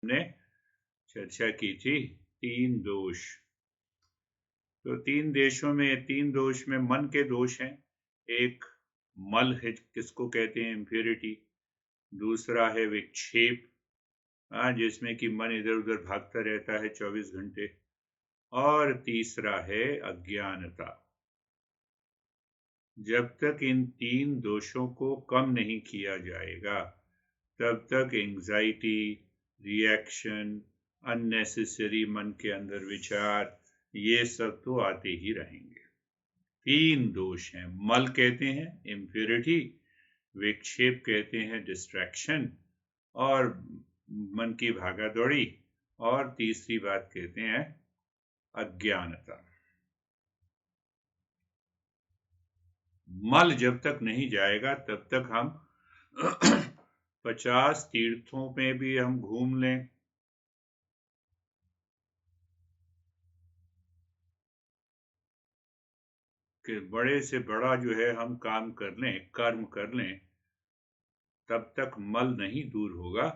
हमने चर्चा की थी 3 दोष। तो 3 दोष में मन के दोष हैं। एक मल है, किसको कहते हैं इम्प्योरिटी। दूसरा है विक्षेप, जिसमें कि मन इधर उधर भागता रहता है 24 घंटे। और तीसरा है अज्ञानता। जब तक इन 3 दोषों को कम नहीं किया जाएगा तब तक एंजाइटी, रिएक्शन, अननेसेसरी मन के अंदर विचार, ये सब तो आते ही रहेंगे। 3 दोष हैं। मल कहते हैं इम्प्योरिटी, विक्षेप कहते हैं डिस्ट्रैक्शन और मन की भागा दौड़ी, और तीसरी बात कहते हैं अज्ञानता। मल जब तक नहीं जाएगा तब तक हम 50 तीर्थों में भी हम घूम लें, कि बड़े से बड़ा जो है हम काम कर लें, कर्म कर लें, तब तक मल नहीं दूर होगा,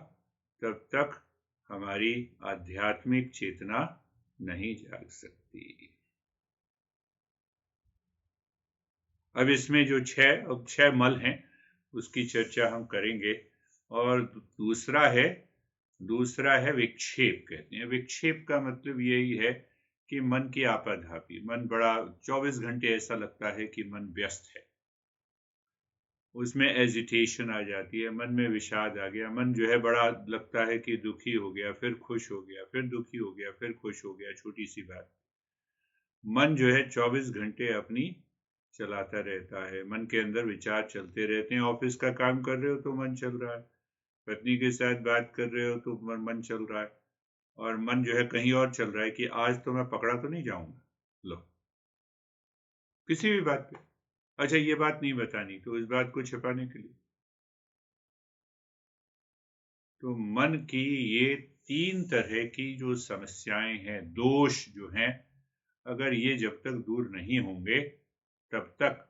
तब तक हमारी आध्यात्मिक चेतना नहीं जाग सकती। अब इसमें जो 6 मल हैं उसकी चर्चा हम करेंगे। और दूसरा है विक्षेप। कहते हैं विक्षेप का मतलब यही है कि मन की आपाधापी, मन बड़ा 24 घंटे ऐसा लगता है कि मन व्यस्त है, उसमें एजिटेशन आ जाती है, मन में विषाद आ गया, मन जो है बड़ा लगता है कि दुखी हो गया, फिर खुश हो गया, फिर दुखी हो गया, फिर खुश हो गया। छोटी सी बात, मन जो है 24 घंटे अपनी चलाता रहता है। मन के अंदर विचार चलते रहते हैं। ऑफिस का काम कर रहे हो तो मन चल रहा है, पत्नी के साथ बात कर रहे हो तो मन चल रहा है, और मन जो है कहीं और चल रहा है कि आज तो मैं पकड़ा तो नहीं जाऊंगा। लो, किसी भी बात पे, अच्छा ये बात नहीं बतानी तो इस बात को छिपाने के लिए। तो मन की ये 3 तरह की जो समस्याएं हैं, दोष जो हैं, अगर ये जब तक दूर नहीं होंगे तब तक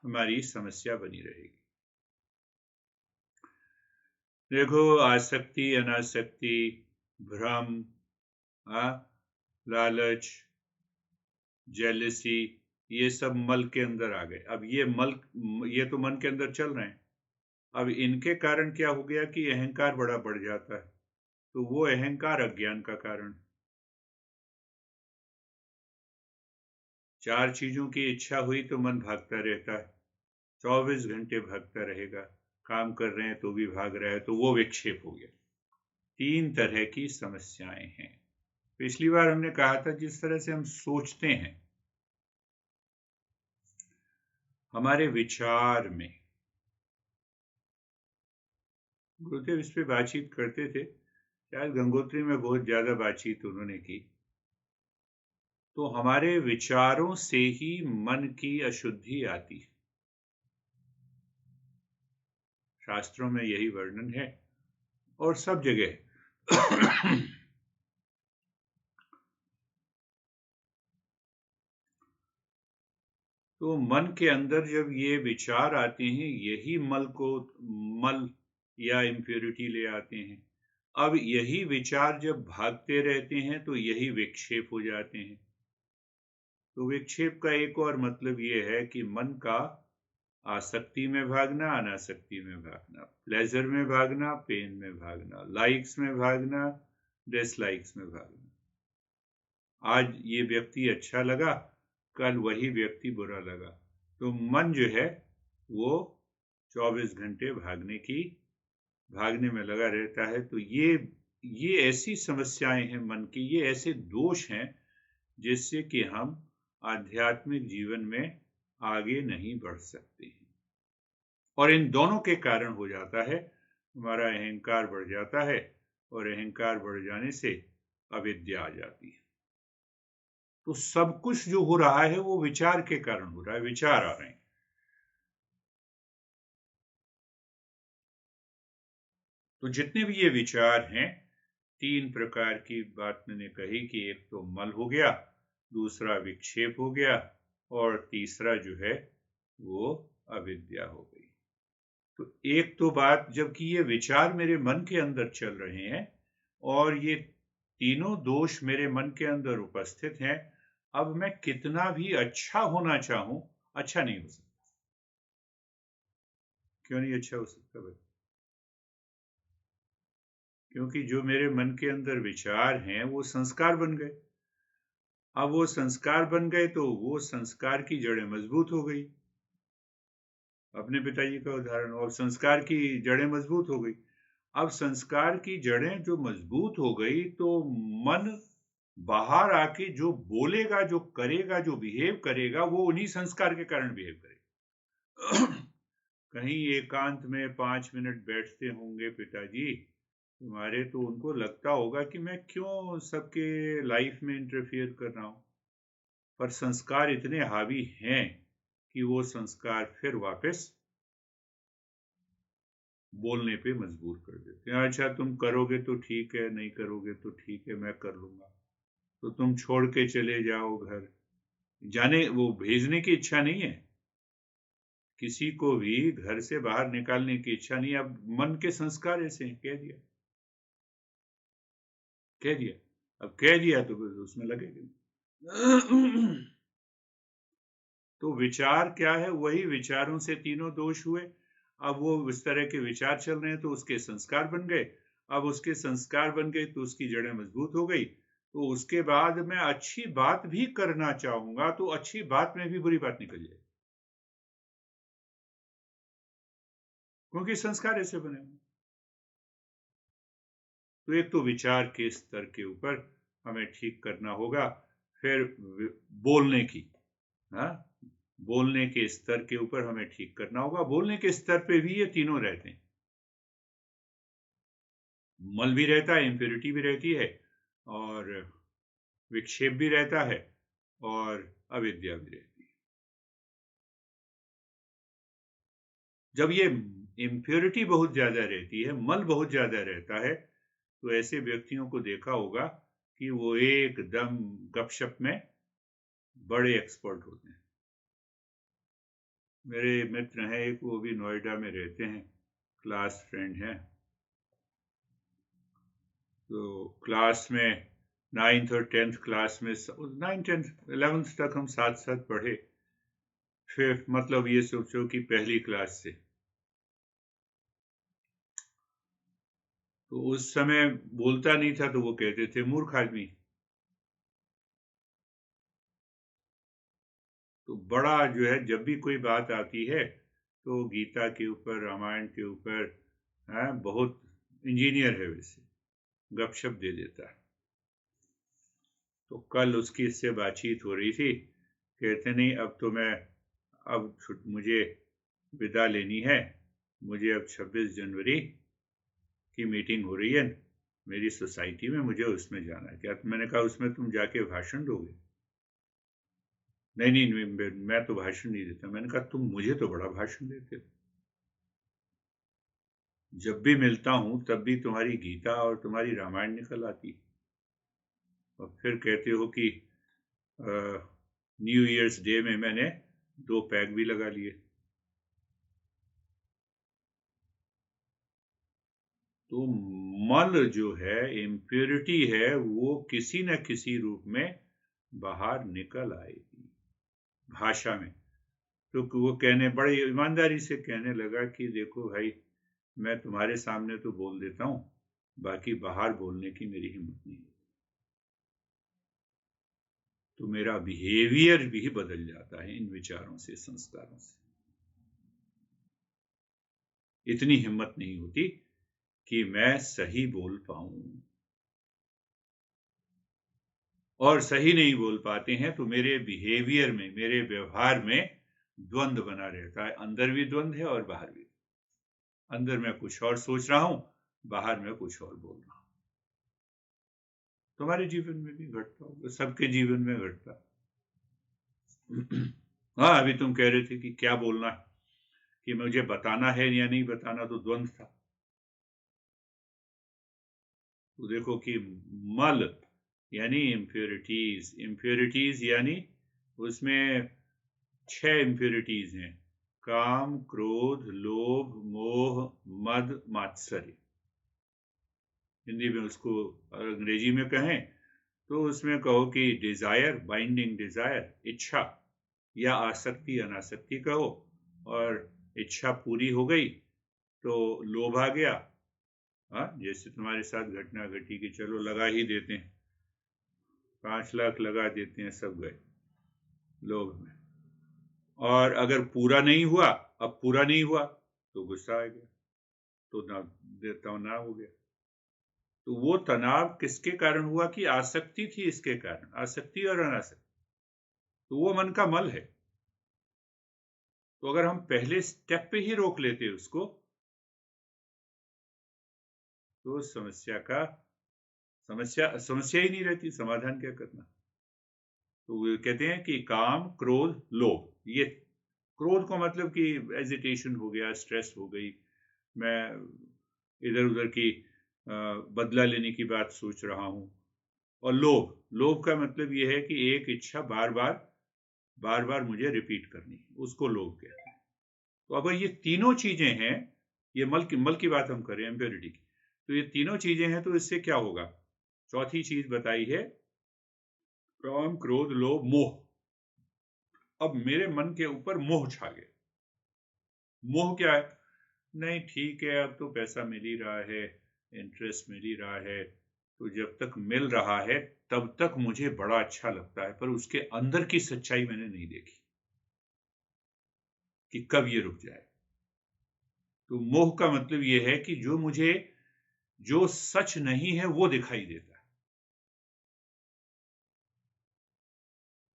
हमारी समस्या बनी रहेगी। देखो, आसक्ति, अनासक्ति, भ्रम, लालच, जेलसी, ये सब मल के अंदर आ गए। अब ये तो मन के अंदर चल रहे हैं। अब इनके कारण क्या हो गया कि अहंकार बड़ा बढ़ जाता है, तो वो अहंकार अज्ञान का कारण। 4 चीजों की इच्छा हुई तो मन भागता रहता है, 24 घंटे भागता रहेगा। काम कर रहे हैं तो भी भाग रहा है, तो वो विक्षेप हो गया। 3 तरह की समस्याएं हैं। पिछली बार हमने कहा था जिस तरह से हम सोचते हैं, हमारे विचार में, गुरुदेव इस पे बातचीत करते थे, शायद गंगोत्री में बहुत ज्यादा बातचीत उन्होंने की। तो हमारे विचारों से ही मन की अशुद्धि आती है। शास्त्रों में यही वर्णन है और सब जगह। तो मन के अंदर जब ये विचार आते हैं, यही मल या इम्प्योरिटी ले आते हैं। अब यही विचार जब भागते रहते हैं तो यही विक्षेप हो जाते हैं। तो विक्षेप का एक और मतलब ये है कि मन का आसक्ति में भागना, अनासक्ति में भागना, प्लेजर में भागना, पेन में भागना, लाइक्स में भागना, डिसलाइक्स में भागना। आज ये व्यक्ति अच्छा लगा, कल वही व्यक्ति बुरा लगा। तो मन जो है वो 24 घंटे भागने में लगा रहता है। तो ये ऐसी समस्याएं हैं मन की, ये ऐसे दोष हैं जिससे कि हम आध्यात्मिक जीवन में आगे नहीं बढ़ सकते हैं। और इन दोनों के कारण हो जाता है, हमारा अहंकार बढ़ जाता है, और अहंकार बढ़ जाने से अविद्या आ जाती है। तो सब कुछ जो हो रहा है वो विचार के कारण हो रहा है, विचार आ रहे हैं। तो जितने भी ये विचार हैं, 3 प्रकार की बात मैंने कही कि एक तो मल हो गया, दूसरा विक्षेप हो गया, और तीसरा जो है वो अविद्या हो गई। तो एक तो बात, जबकि ये विचार मेरे मन के अंदर चल रहे हैं, और ये तीनों दोष मेरे मन के अंदर उपस्थित हैं। अब मैं कितना भी अच्छा होना चाहूं, अच्छा नहीं हो सकता। क्यों नहीं अच्छा हो सकता भाई? क्योंकि जो मेरे मन के अंदर विचार हैं वो संस्कार बन गए। अब वो संस्कार बन गए तो वो संस्कार की जड़ें मजबूत हो गई। अपने पिताजी का उदाहरण, और संस्कार की जड़ें मजबूत हो गई। अब संस्कार की जड़ें जो मजबूत हो गई तो मन बाहर आके जो बोलेगा, जो करेगा, जो बिहेव करेगा, वो उन्हीं संस्कार के कारण बिहेव करेगा। कहीं एकांत में 5 मिनट बैठते होंगे पिताजी तुम्हारे, तो उनको लगता होगा कि मैं क्यों सबके लाइफ में इंटरफियर कर रहा हूं, पर संस्कार इतने हावी हैं कि वो संस्कार फिर वापस बोलने पे मजबूर कर देते हैं। अच्छा तुम करोगे तो ठीक है, नहीं करोगे तो ठीक है, मैं कर लूंगा। तो तुम छोड़ के चले जाओ घर, जाने वो भेजने की इच्छा नहीं है, किसी को भी घर से बाहर निकालने की इच्छा नहीं। अब मन के संस्कार ऐसे हैं, कह दिया, कह दिया। अब कह दिया तो बस उसमें लगेगा। तो विचार क्या है? वही विचारों से तीनों दोष हुए। अब वो उस तरह के विचार चल रहे हैं तो उसके संस्कार बन गए। अब उसके संस्कार बन गए तो उसकी जड़ें मजबूत हो गई। तो उसके बाद मैं अच्छी बात भी करना चाहूंगा तो अच्छी बात में भी बुरी बात निकल जाएगी, क्योंकि संस्कार ऐसे बने हैं। तो एक तो विचार के स्तर के ऊपर हमें ठीक करना होगा। फिर बोलने की, हाँ, बोलने के स्तर के ऊपर हमें ठीक करना होगा। बोलने के स्तर पे भी ये तीनों रहते हैं, मल भी रहता है, इम्प्योरिटी भी रहती है, और विक्षेप भी रहता है, और अविद्या भी रहती है। जब ये इम्प्योरिटी बहुत ज्यादा रहती है, मल बहुत ज्यादा रहता है, तो ऐसे व्यक्तियों को देखा होगा कि वो एकदम गपशप में बड़े एक्सपर्ट होते हैं। मेरे मित्र हैं एक, वो भी नोएडा में रहते हैं, क्लास फ्रेंड हैं। तो क्लास में 9th और 10th क्लास में, 9th 10th 11th तक हम साथ साथ पढ़े। फिर मतलब ये सोचो कि पहली क्लास से, तो उस समय बोलता नहीं था तो वो कहते थे मूर्ख आदमी। तो बड़ा जो है, जब भी कोई बात आती है तो गीता के ऊपर, रामायण के ऊपर, बहुत इंजीनियर है वैसे, गपशप दे देता है। तो कल उसकी इससे बातचीत हो रही थी, कहते नहीं अब तो मैं, अब मुझे विदा लेनी है, मुझे अब 26 जनवरी की मीटिंग हो रही है मेरी सोसाइटी में, मुझे उसमें जाना है। क्या? तो मैंने कहा उसमें तुम जाके भाषण दोगे? नहीं नहीं, मैं तो भाषण नहीं देता। मैंने कहा तुम मुझे तो बड़ा भाषण देते हो, जब भी मिलता हूं तब भी तुम्हारी गीता और तुम्हारी रामायण निकल आती, और फिर कहते हो कि न्यू ईयर्स डे में मैंने 2 पैग भी लगा लिए। तो मल जो है, इम्प्योरिटी है, वो किसी न किसी रूप में बाहर निकल आएगी भाषा में। तो वो कहने, बड़े ईमानदारी से कहने लगा कि देखो भाई, मैं तुम्हारे सामने तो बोल देता हूं, बाकी बाहर बोलने की मेरी हिम्मत नहीं। तो मेरा बिहेवियर भी बदल जाता है इन विचारों से, संस्कारों से। इतनी हिम्मत नहीं होती कि मैं सही बोल पाऊं, और सही नहीं बोल पाते हैं तो मेरे बिहेवियर में, मेरे व्यवहार में द्वंद्व बना रहता है। अंदर भी द्वंद्व है और बाहर भी। अंदर मैं कुछ और सोच रहा हूं, बाहर मैं कुछ और बोल रहा हूं। तुम्हारे जीवन में भी घटता होगा, सबके जीवन में घटता। हाँ, अभी तुम कह रहे थे कि क्या बोलना है, कि मुझे बताना है या नहीं बताना, तो द्वंद्व था। तो देखो कि मल यानी इम्प्योरिटीज, इम्प्योरिटीज यानी उसमें 6 इम्प्योरिटीज हैं: काम, क्रोध, लोभ, मोह, मद, मात्सर्य। हिंदी में उसको अंग्रेजी में कहें तो उसमें कहो कि डिजायर, बाइंडिंग डिजायर, इच्छा या आसक्ति अनासक्ति कहो, और इच्छा पूरी हो गई तो लोभ आ गया। हाँ, जैसे तुम्हारे साथ घटना घटी कि चलो लगा ही देते हैं, 5 लाख लगा देते हैं, सब गए लोभ में। और अगर पूरा नहीं हुआ, अब पूरा नहीं हुआ तो गुस्सा आ गया, तो ना तनाव हो गया। तो वो तनाव किसके कारण हुआ? कि आसक्ति थी, इसके कारण, आसक्ति और अनासक्ति। तो वो मन का मल है। तो अगर हम पहले स्टेप पे ही रोक लेते उसको तो समस्या ही नहीं रहती, समाधान क्या करना। तो वो कहते हैं कि काम, क्रोध, लोभ, ये क्रोध को मतलब कि एजिटेशन हो गया, स्ट्रेस हो गई, मैं इधर उधर की बदला लेने की बात सोच रहा हूं। और लोभ, लोभ का मतलब ये है कि एक इच्छा बार बार मुझे रिपीट करनी है, उसको लोभ कहते हैं। तो अगर ये तीनों चीजें हैं, ये मल की बात हम करें, इम्प्योरिटी की, तो ये तीनों चीजें हैं, तो इससे क्या होगा? चौथी चीज बताई है काम, क्रोध, लोभ, मोह। अब मेरे मन के ऊपर मोह छा गया। मोह क्या है? नहीं ठीक है, अब तो पैसा मिल ही रहा है, इंटरेस्ट मिल ही रहा है, तो जब तक मिल रहा है तब तक मुझे बड़ा अच्छा लगता है, पर उसके अंदर की सच्चाई मैंने नहीं देखी कि कब ये रुक जाए। तो मोह का मतलब ये है कि जो सच नहीं है वो दिखाई देता है।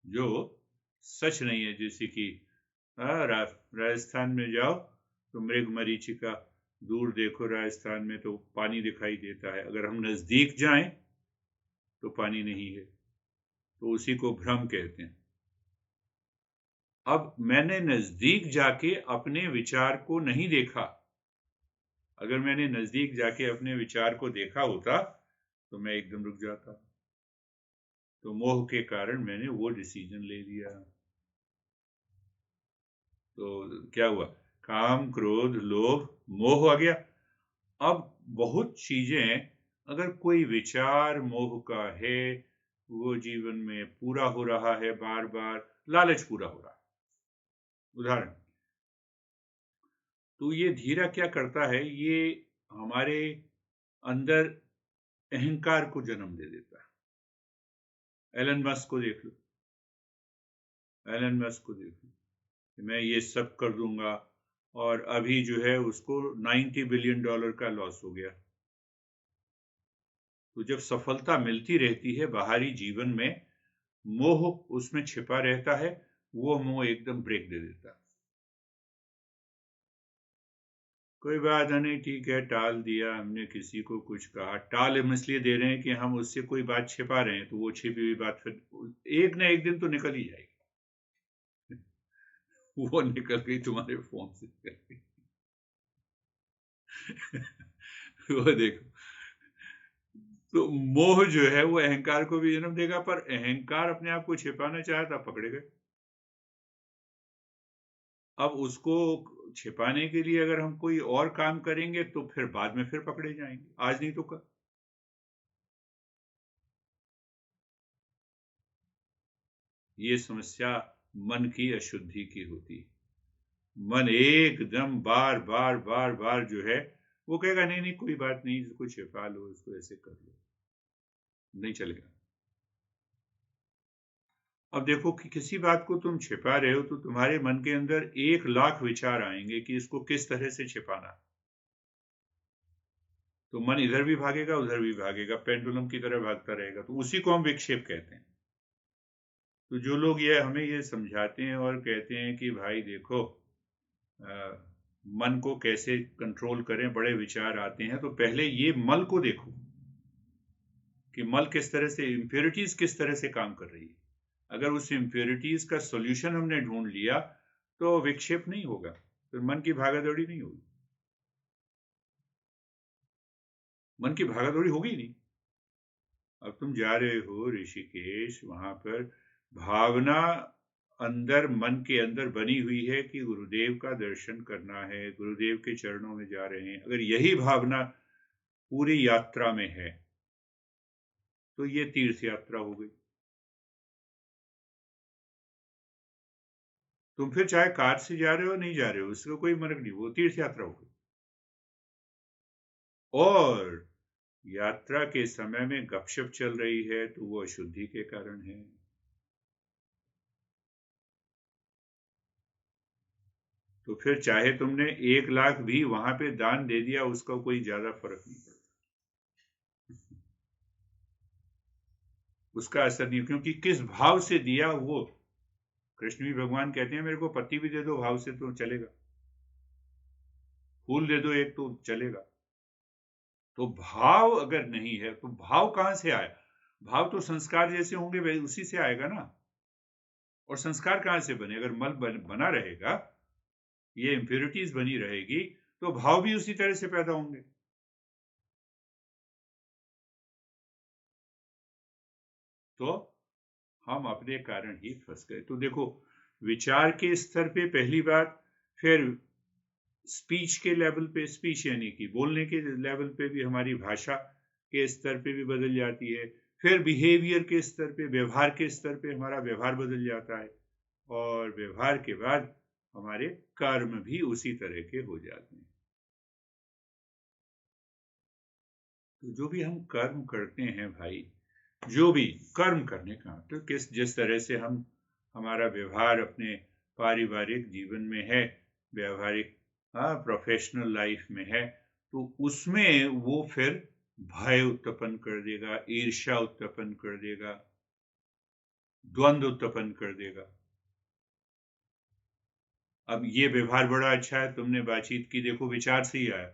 जो सच नहीं है, जैसे कि राजस्थान में जाओ तो मृग मरीचिका, दूर देखो राजस्थान में तो पानी दिखाई देता है, अगर हम नजदीक जाएं तो पानी नहीं है, तो उसी को भ्रम कहते हैं। अब मैंने नजदीक जाके अपने विचार को नहीं देखा। अगर मैंने नजदीक जाके अपने विचार को देखा होता तो मैं एकदम रुक जाता। तो मोह के कारण मैंने वो डिसीजन ले लिया। तो क्या हुआ? काम, क्रोध, लोभ, मोह आ गया। अब बहुत चीजें, अगर कोई विचार मोह का है, वो जीवन में पूरा हो रहा है, बार बार लालच पूरा हो रहा है, उदाहरण। तो ये धीरा क्या करता है? ये हमारे अंदर अहंकार को जन्म दे देता है। एलन मस्क को देख लो, एलन मस्क को देख लो कि मैं ये सब कर दूंगा, और अभी जो है उसको $90 बिलियन का लॉस हो गया। तो जब सफलता मिलती रहती है बाहरी जीवन में, मोह उसमें छिपा रहता है, वो मोह एकदम ब्रेक दे देता है। कोई बात नहीं, ठीक है, टाल दिया हमने, किसी को कुछ कहा, टाल हम इसलिए दे रहे हैं कि हम उससे कोई बात छिपा रहे हैं, तो वो छिपी हुई बात फिर एक ना एक दिन तो निकल ही जाएगी। वो निकल गई तुम्हारे फोन से निकल गई। वो देखो, तो मोह जो है वो अहंकार को भी जन्म देगा, पर अहंकार अपने आप को छिपाना चाहता, पकड़े गए। अब उसको छिपाने के लिए अगर हम कोई और काम करेंगे तो फिर बाद में फिर पकड़े जाएंगे, आज नहीं तो कल। ये समस्या मन की अशुद्धि की होती है। मन एकदम बार बार बार बार जो है, वो कहेगा नहीं नहीं कोई बात नहीं, इसको छिपा लो, इसको ऐसे कर लो, नहीं चलेगा। अब देखो कि किसी बात को तुम छिपा रहे हो तो तुम्हारे मन के अंदर 1 लाख विचार आएंगे कि इसको किस तरह से छिपाना। तो मन इधर भी भागेगा, उधर भी भागेगा, पेंडुलम की तरह भागता रहेगा, तो उसी को हम विक्षेप कहते हैं। तो जो लोग ये हमें ये समझाते हैं और कहते हैं कि भाई देखो, मन को कैसे कंट्रोल करें, बड़े विचार आते हैं, तो पहले ये मल को देखो कि मल किस तरह से, इम्प्योरिटीज किस तरह से काम कर रही है। अगर उस इम्प्योरिटीज का सॉल्यूशन हमने ढूंढ लिया तो विक्षेप नहीं होगा, फिर मन की भागादौड़ी नहीं होगी। मन की भागादौड़ी होगी ही नहीं। अब तुम जा रहे हो ऋषिकेश, वहां पर भावना अंदर, मन के अंदर बनी हुई है कि गुरुदेव का दर्शन करना है, गुरुदेव के चरणों में जा रहे हैं। अगर यही भावना पूरी यात्रा में है, तो ये तीर्थ यात्रा हो गई। तुम फिर चाहे कार से जा रहे हो नहीं जा रहे हो, इसका कोई फर्क नहीं, वो तीर्थ यात्रा हो गई। और यात्रा के समय में गपशप चल रही है तो वो अशुद्धि के कारण है। तो फिर चाहे तुमने 1 लाख भी वहां पे दान दे दिया, उसका कोई ज्यादा फर्क नहीं पड़ता, उसका असर नहीं, क्योंकि किस भाव से दिया वो। कृष्ण भी भगवान कहते हैं मेरे को पति भी दे दो भाव से तो चलेगा, फूल दे दो एक तो चलेगा। तो भाव अगर नहीं है तो भाव कहां से आया? भाव तो संस्कार जैसे होंगे वही उसी से आएगा ना। और संस्कार कहां से बने? अगर मल बना रहेगा, ये इंप्योरिटीज बनी रहेगी, तो भाव भी उसी तरह से पैदा होंगे। तो हम अपने कारण ही फंस गए। तो देखो, विचार के स्तर पे पहली बात, फिर स्पीच के लेवल पे, स्पीच यानी कि बोलने के लेवल पे भी हमारी भाषा के स्तर पे भी बदल जाती है। फिर बिहेवियर के स्तर पे, व्यवहार के स्तर पे हमारा व्यवहार बदल जाता है। और व्यवहार के बाद हमारे कर्म भी उसी तरह के हो जाते हैं। तो जो भी हम कर्म करते हैं भाई, जो भी कर्म करने का तो जिस तरह से हम हमारा व्यवहार अपने पारिवारिक जीवन में है, व्यवहारिक प्रोफेशनल लाइफ में है, तो उसमें वो फिर भय उत्पन्न कर देगा, ईर्ष्या उत्पन्न कर देगा, द्वंद्व उत्पन्न कर देगा। अब ये व्यवहार बड़ा अच्छा है, तुमने बातचीत की, देखो विचार से ही आया,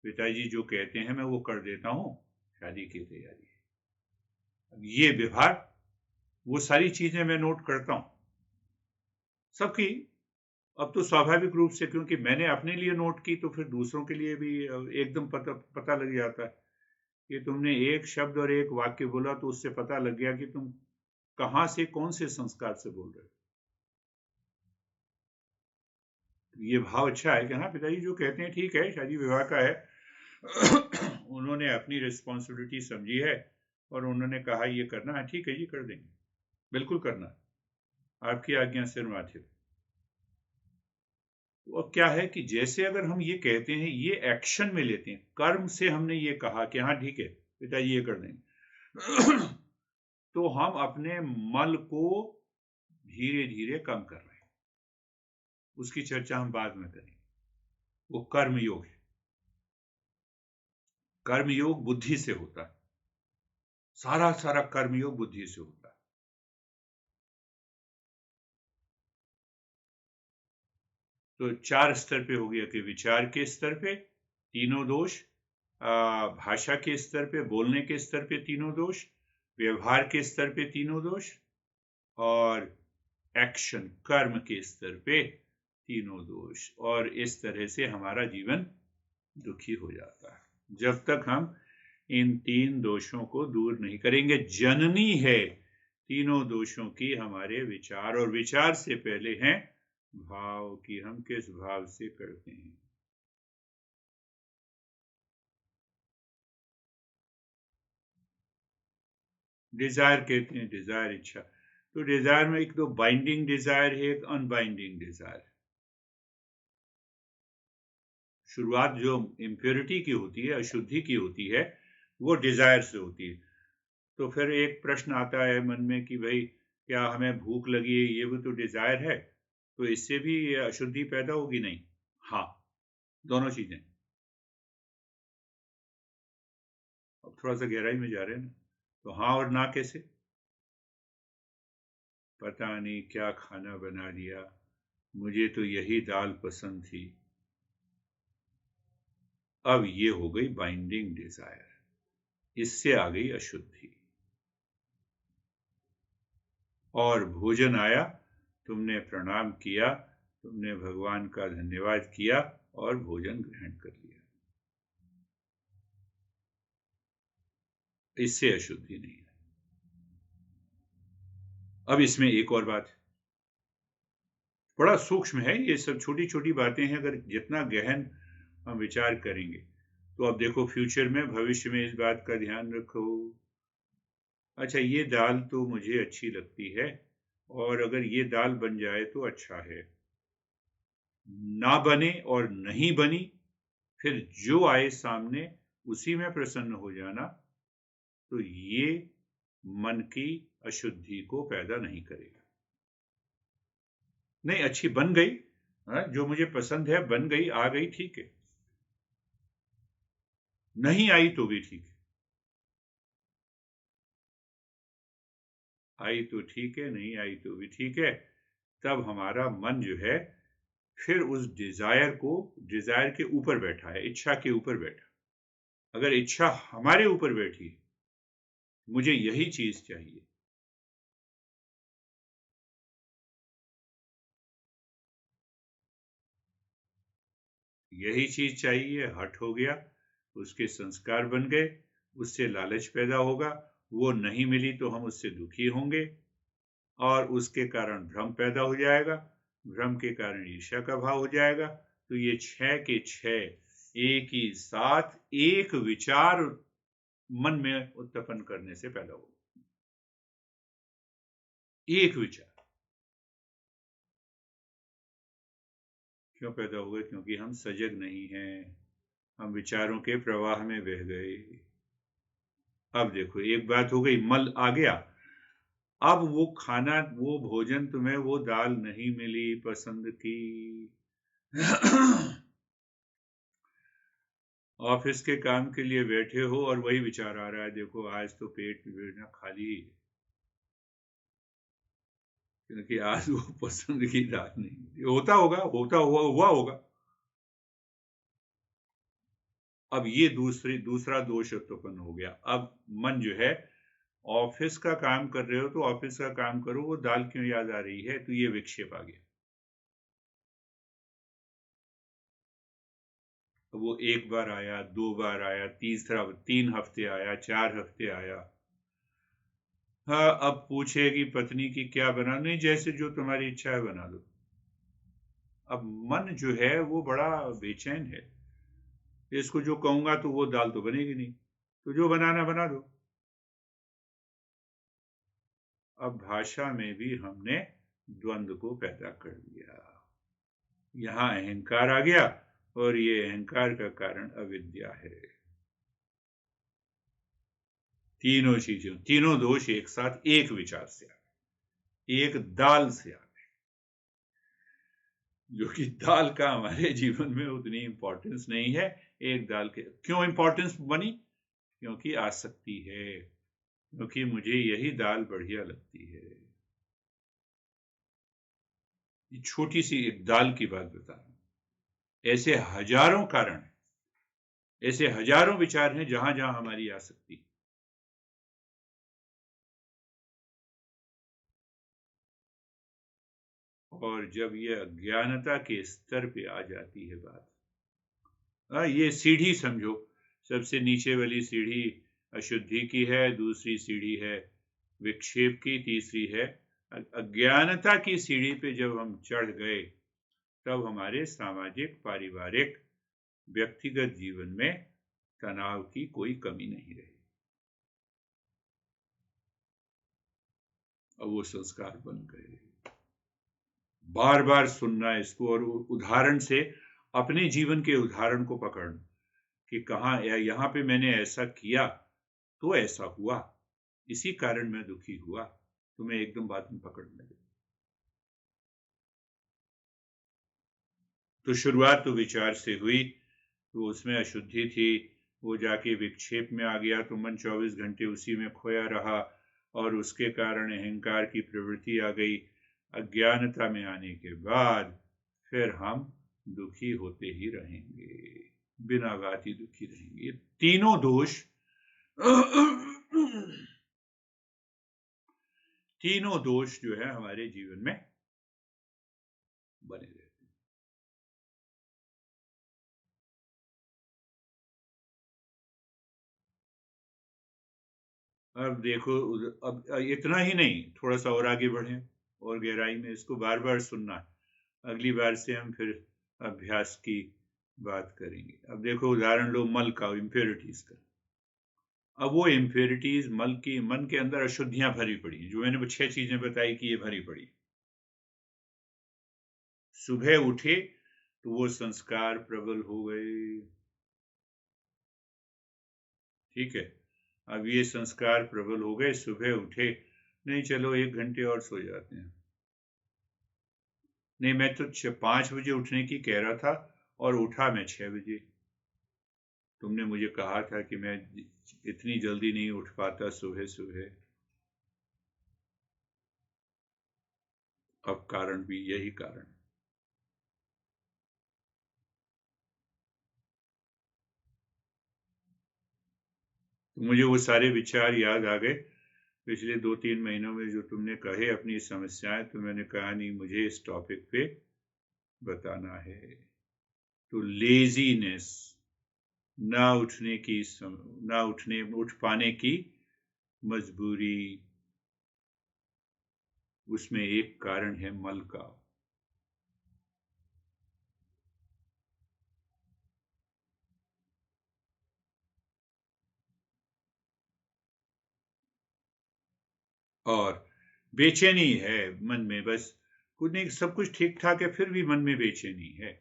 पिताजी जो कहते हैं मैं वो कर देता हूँ, शादी की तैयारी। अब ये व्यवहार, वो सारी चीजें मैं नोट करता हूं सबकी। अब तो स्वाभाविक रूप से, क्योंकि मैंने अपने लिए नोट की, तो फिर दूसरों के लिए भी एकदम पता पता लग जाता है कि तुमने एक शब्द और एक वाक्य बोला तो उससे पता लग गया कि तुम कहां से, कौन से संस्कार से बोल रहे हो। तो ये भाव अच्छा है कि हाँ, पिताजी जो कहते हैं ठीक है, शादी विवाह का है, उन्होंने अपनी रिस्पॉन्सिबिलिटी समझी है और उन्होंने कहा ये करना है, ठीक है जी कर देंगे, बिल्कुल करना है, आपकी आज्ञा सिर माथे। तो अब क्या है कि जैसे अगर हम ये कहते हैं, ये एक्शन में लेते हैं, कर्म से हमने ये कहा कि हाँ ठीक है पिताजी ये कर देंगे, तो हम अपने मल को धीरे धीरे कम कर रहे हैं। उसकी चर्चा हम बाद में करेंगे। वो कर्म योग है। कर्म योग बुद्धि से होता है, सारा सारा कर्म योग बुद्धि से होता है। तो 4 स्तर पे हो गया कि विचार के स्तर पे तीनों दोष, भाषा के स्तर पे, बोलने के स्तर पे तीनों दोष, व्यवहार के स्तर पे तीनों दोष, और एक्शन कर्म के स्तर पे तीनों दोष। और इस तरह से हमारा जीवन दुखी हो जाता है जब तक हम इन 3 दोषों को दूर नहीं करेंगे। जननी है तीनों दोषों की हमारे विचार, और विचार से पहले हैं भाव, कि हम किस भाव से करते हैं। डिजायर कहते हैं, डिजायर इच्छा। तो डिजायर में एक तो बाइंडिंग डिजायर है, एक अनबाइंडिंग डिजायर। शुरुआत जो इम्प्योरिटी की होती है, अशुद्धि की होती है, वो डिजायर से होती है। तो फिर एक प्रश्न आता है मन में कि भाई क्या हमें भूख लगी है, ये भी तो डिजायर है, तो इससे भी अशुद्धि पैदा होगी? नहीं। हाँ, दोनों चीजें। अब थोड़ा सा गहराई में जा रहे हैं ना, तो हाँ और ना कैसे? पता नहीं क्या खाना बना दिया, मुझे तो यही दाल पसंद थी। अब ये हो गई बाइंडिंग डिजायर, इससे आ गई अशुद्धि। और भोजन आया, तुमने प्रणाम किया, तुमने भगवान का धन्यवाद किया और भोजन ग्रहण कर लिया, इससे अशुद्धि नहीं है। अब इसमें एक और बात है, बड़ा सूक्ष्म है ये सब, छोटी छोटी बातें हैं, अगर जितना गहन हम विचार करेंगे तो अब देखो फ्यूचर में, भविष्य में इस बात का ध्यान रखो। अच्छा, ये दाल तो मुझे अच्छी लगती है, और अगर ये दाल बन जाए तो अच्छा है। ना बने और नहीं बनी, फिर जो आए सामने उसी में प्रसन्न हो जाना, तो ये मन की अशुद्धि को पैदा नहीं करेगा। नहीं, अच्छी बन गई, हाँ, जो मुझे पसंद है बन गई, आ गई, ठीक है। नहीं आई तो भी ठीक है, आई तो ठीक है, नहीं आई तो भी ठीक है। तब हमारा मन जो है फिर उस डिजायर के ऊपर बैठा है, इच्छा के ऊपर बैठा। अगर इच्छा हमारे ऊपर बैठी, मुझे यही चीज चाहिए, यही चीज चाहिए, हट हो गया, उसके संस्कार बन गए, उससे लालच पैदा होगा, वो नहीं मिली तो हम उससे दुखी होंगे, और उसके कारण भ्रम पैदा हो जाएगा, भ्रम के कारण ईर्ष्या का भाव हो जाएगा। तो ये 6 के 6 एक ही साथ एक विचार मन में उत्पन्न करने से पैदा हो, एक विचार। क्यों पैदा हुए? क्योंकि हम सजग नहीं हैं, हम विचारों के प्रवाह में बह गए। अब देखो, एक बात हो गई, मल आ गया। अब वो खाना, वो भोजन, तुम्हें वो दाल नहीं मिली पसंद की। ऑफिस के काम के लिए बैठे हो और वही विचार आ रहा है, देखो आज तो पेट ना खाली ही है, क्योंकि आज वो पसंद की दाल नहीं मिली। होता होगा, होता हुआ होगा। अब ये दूसरा दोष उत्पन्न हो गया। अब मन जो है, ऑफिस का काम कर रहे हो तो ऑफिस का काम करो, वो दाल क्यों याद आ रही है? तो ये विक्षेप आ गया। वो एक बार आया, दो बार आया, तीसरा 3 हफ्ते आया, 4 हफ्ते आया। हाँ, अब पूछेगी पत्नी की क्या बना, नहीं जैसे जो तुम्हारी इच्छा है बना दो। अब मन जो है वो बड़ा बेचैन है, इसको जो कहूंगा तो वो दाल तो बनेगी नहीं, तो जो बनाना बना दो। अब भाषा में भी हमने द्वंद्व को पैदा कर दिया। यहां अहंकार आ गया, और ये अहंकार का कारण अविद्या है। तीनों चीजों, तीनों दोष एक साथ एक विचार से आ गए, एक दाल से आ गए, जो कि दाल का हमारे जीवन में उतनी इंपॉर्टेंस नहीं है। एक दाल के क्यों इंपॉर्टेंस बनी? क्योंकि आसक्ति है, क्योंकि मुझे यही दाल बढ़िया लगती है। ये छोटी सी एक दाल की बात बता रहा हूं, ऐसे हजारों कारण हैं, ऐसे हजारों विचार हैं जहां जहां हमारी आसक्ति है। और जब ये अज्ञानता के स्तर पे आ जाती है बात, ये सीढ़ी समझो, सबसे नीचे वाली सीढ़ी अशुद्धि की है, दूसरी सीढ़ी है विक्षेप की, तीसरी है अज्ञानता की। सीढ़ी पे जब हम चढ़ गए, तब हमारे सामाजिक, पारिवारिक, व्यक्तिगत जीवन में तनाव की कोई कमी नहीं रही। अब वो संस्कार बन गए। बार बार सुनना इसको, और उदाहरण से, अपने जीवन के उदाहरण को पकड़ना कि कहाँ यहाँ पे मैंने ऐसा किया तो ऐसा हुआ, इसी कारण मैं दुखी हुआ, तो मैं एकदम बात में पकड़ने लगा। तो शुरुआत तो विचार से हुई, तो उसमें अशुद्धि थी, वो जाके विक्षेप में आ गया, तो मन 24 घंटे उसी में खोया रहा, और उसके कारण अहंकार की प्रवृत्ति आ गई। अज्ञानता में आने के बाद फिर हम दुखी होते ही रहेंगे, बिना बात ही दुखी रहेंगे। ये तीनों दोष तीनों दोष जो है हमारे जीवन में बने रहते हैं। अब देखो, अब इतना ही नहीं, थोड़ा सा और आगे बढ़े, और गहराई में इसको बार बार सुनना है। अगली बार से हम फिर अभ्यास की बात करेंगे। अब देखो उदाहरण लो मल का, इम्प्योरिटीज का। अब वो इम्प्योरिटीज मन के अंदर अशुद्धियां भरी पड़ी हैं, जो मैंने 6 चीजें बताई कि ये भरी पड़ी। सुबह उठे तो वो संस्कार प्रबल हो गए, ठीक है। अब ये संस्कार प्रबल हो गए, सुबह उठे, नहीं चलो 1 घंटे और सो जाते हैं। नहीं, मैं तो 5 बजे उठने की कह रहा था और उठा मैं 6 बजे। तुमने मुझे कहा था कि मैं इतनी जल्दी नहीं उठ पाता सुबह सुबह। अब कारण भी यही कारण है। तो मुझे वो सारे विचार याद आ गए पिछले 2-3 महीनों में जो तुमने कहे अपनी समस्याएं, तो मैंने कहा नहीं, मुझे इस टॉपिक पे बताना है। तो लेजीनेस, ना उठने की ना उठ पाने की मजबूरी, उसमें एक कारण है मल का। और बेचैनी है मन में, बस कुछ नहीं, सब कुछ ठीक ठाक है फिर भी मन में बेचैनी है,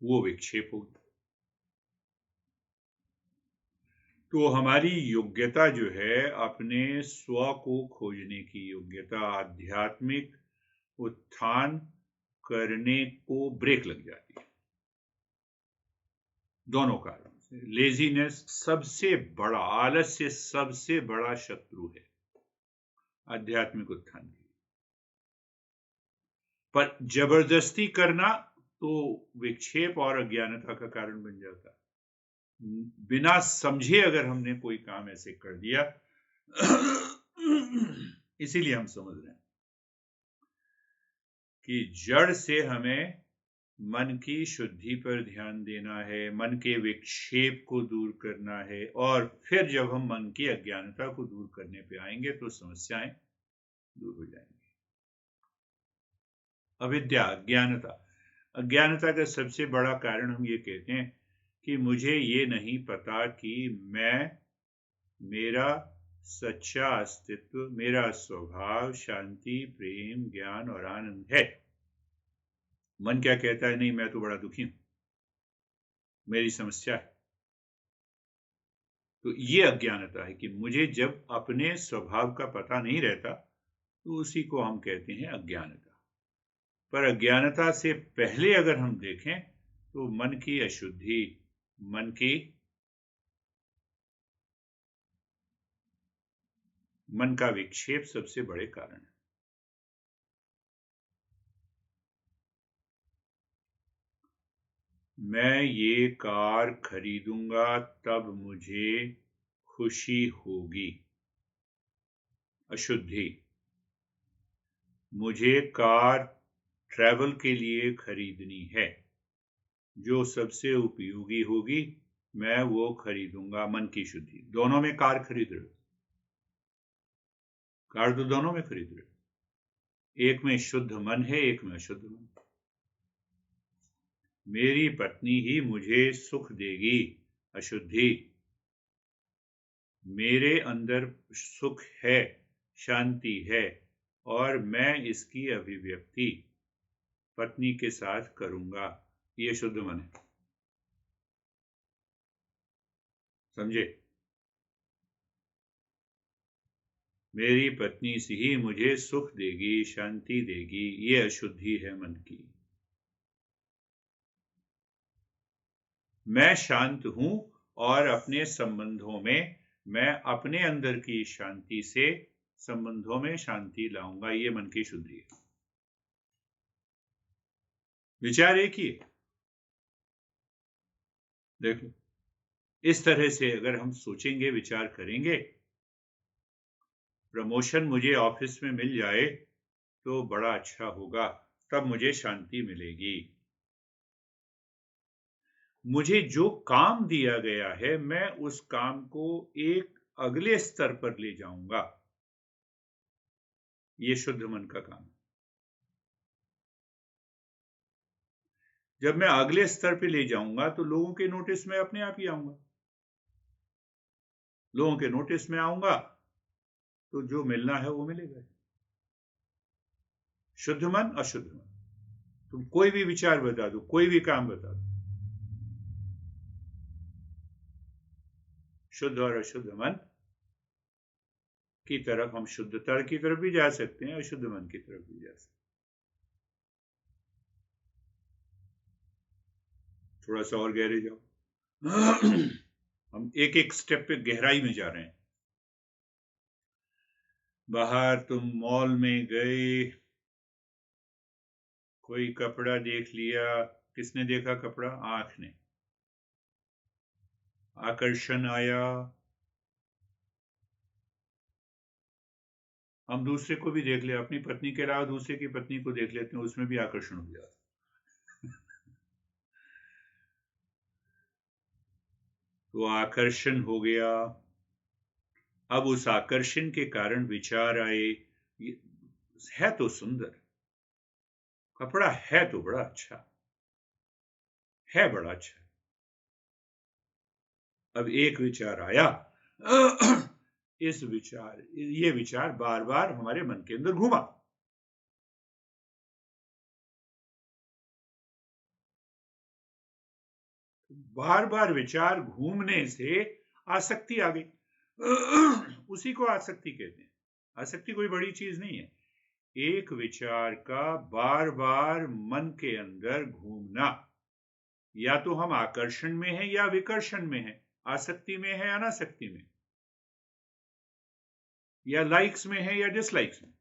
वो विक्षेप होगा। तो हमारी योग्यता जो है, अपने स्व को खोजने की योग्यता, आध्यात्मिक उत्थान करने को ब्रेक लग जाती है, दोनों कारणों से। लेजीनेस सबसे बड़ा, आलस्य सबसे बड़ा शत्रु है आध्यात्मिक उत्थान की। पर जबरदस्ती करना तो विक्षेप और अज्ञानता का कारण बन जाता है। बिना समझे अगर हमने कोई काम ऐसे कर दिया, इसीलिए हम समझ रहे हैं कि जड़ से हमें मन की शुद्धि पर ध्यान देना है, मन के विक्षेप को दूर करना है, और फिर जब हम मन की अज्ञानता को दूर करने पे आएंगे तो समस्याएं दूर हो जाएंगी। अविद्या, अज्ञानता, अज्ञानता का सबसे बड़ा कारण हम ये कहते हैं कि मुझे ये नहीं पता कि मैं, मेरा सच्चा अस्तित्व, मेरा स्वभाव शांति, प्रेम, ज्ञान और आनंद है। मन क्या कहता है, नहीं मैं तो बड़ा दुखी हूं, मेरी समस्या है। तो ये अज्ञानता है कि मुझे जब अपने स्वभाव का पता नहीं रहता, तो उसी को हम कहते हैं अज्ञानता। पर अज्ञानता से पहले अगर हम देखें तो मन की अशुद्धि, मन की मन का विक्षेप सबसे बड़े कारण है। मैं ये कार खरीदूंगा तब मुझे खुशी होगी, अशुद्धि। मुझे कार ट्रैवल के लिए खरीदनी है, जो सबसे उपयोगी होगी मैं वो खरीदूंगा, मन की शुद्धि। दोनों में कार खरीद रहे हो, कार तो दोनों में खरीद रहे हो, एक में शुद्ध मन है, एक में अशुद्ध मन। मेरी पत्नी ही मुझे सुख देगी, अशुद्धि। मेरे अंदर सुख है, शांति है, और मैं इसकी अभिव्यक्ति पत्नी के साथ करूंगा, ये शुद्ध मन है। समझे? मेरी पत्नी से ही मुझे सुख देगी, शांति देगी, ये अशुद्धि है मन की। मैं शांत हूं और अपने संबंधों में मैं अपने अंदर की शांति से संबंधों में शांति लाऊंगा, ये मन की शुद्धि है। विचार एक ही है। देखो, इस तरह से अगर हम सोचेंगे, विचार करेंगे, प्रमोशन मुझे ऑफिस में मिल जाए तो बड़ा अच्छा होगा, तब मुझे शांति मिलेगी। मुझे जो काम दिया गया है मैं उस काम को एक अगले स्तर पर ले जाऊंगा, ये शुद्ध मन का काम है। जब मैं अगले स्तर पे ले जाऊंगा तो लोगों के नोटिस में अपने आप ही आऊंगा, लोगों के नोटिस में आऊंगा तो जो मिलना है वो मिलेगा। शुद्ध मन अशुद्ध मन, तुम कोई भी विचार बता दो, कोई भी काम बता दो, शुद्ध और अशुद्ध मन की तरफ हम शुद्धता की तरफ भी जा सकते हैं, अशुद्ध मन की तरफ भी जा सकते हैं। थोड़ा सा और गहरे जाओ। हम एक एक स्टेप पे गहराई में जा रहे हैं। बाहर तुम मॉल में गए, कोई कपड़ा देख लिया, किसने देखा कपड़ा? आंख ने। आकर्षण आया, हम दूसरे को भी देख ले, अपनी पत्नी के अलावा दूसरे की पत्नी को देख लेते हैं, उसमें भी आकर्षण हो जाता। तो आकर्षण हो गया। अब उस आकर्षण के कारण विचार आए, है तो सुंदर कपड़ा, है तो बड़ा अच्छा, है बड़ा अच्छा। अब एक विचार आया। ये विचार बार बार हमारे मन के अंदर घूमा। बार बार विचार घूमने से आसक्ति आ गई। उसी को आसक्ति कहते हैं। आसक्ति कोई बड़ी चीज नहीं है, एक विचार का बार बार मन के अंदर घूमना। या तो हम आकर्षण में हैं या विकर्षण में हैं, आसक्ति में है अनासक्ति में, या लाइक्स में है या डिसलाइक्स में।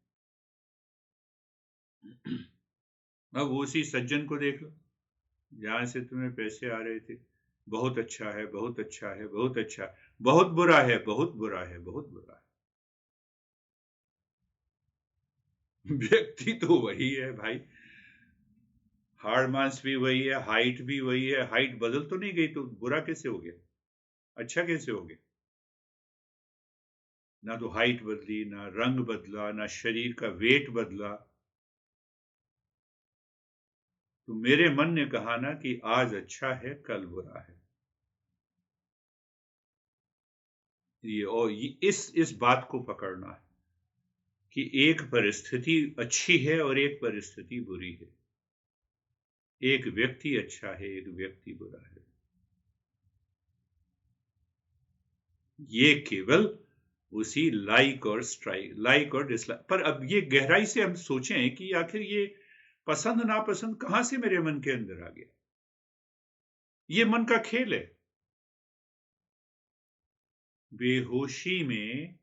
अब उसी सज्जन को देख लो, जहां से तुम्हें पैसे आ रहे थे, बहुत अच्छा है, बहुत अच्छा है, बहुत अच्छा है, बहुत बुरा है, बहुत बुरा है, बहुत बुरा है। व्यक्ति तो वही है भाई, हाड़ मांस भी वही है, हाइट भी वही है। हाइट बदल तो नहीं गई, तो बुरा कैसे हो गया, अच्छा कैसे हो गया? ना तो हाइट बदली, ना रंग बदला, ना शरीर का वेट बदला। तो मेरे मन ने कहा ना कि आज अच्छा है, कल बुरा है। इस बात को पकड़ना है कि एक परिस्थिति अच्छी है और एक परिस्थिति बुरी है, एक व्यक्ति अच्छा है, एक व्यक्ति बुरा है। ये केवल उसी लाइक और डिसलाइक पर। अब ये गहराई से हम सोचें कि आखिर ये पसंद नापसंद कहां से मेरे मन के अंदर आ गया। ये मन का खेल है। बेहोशी में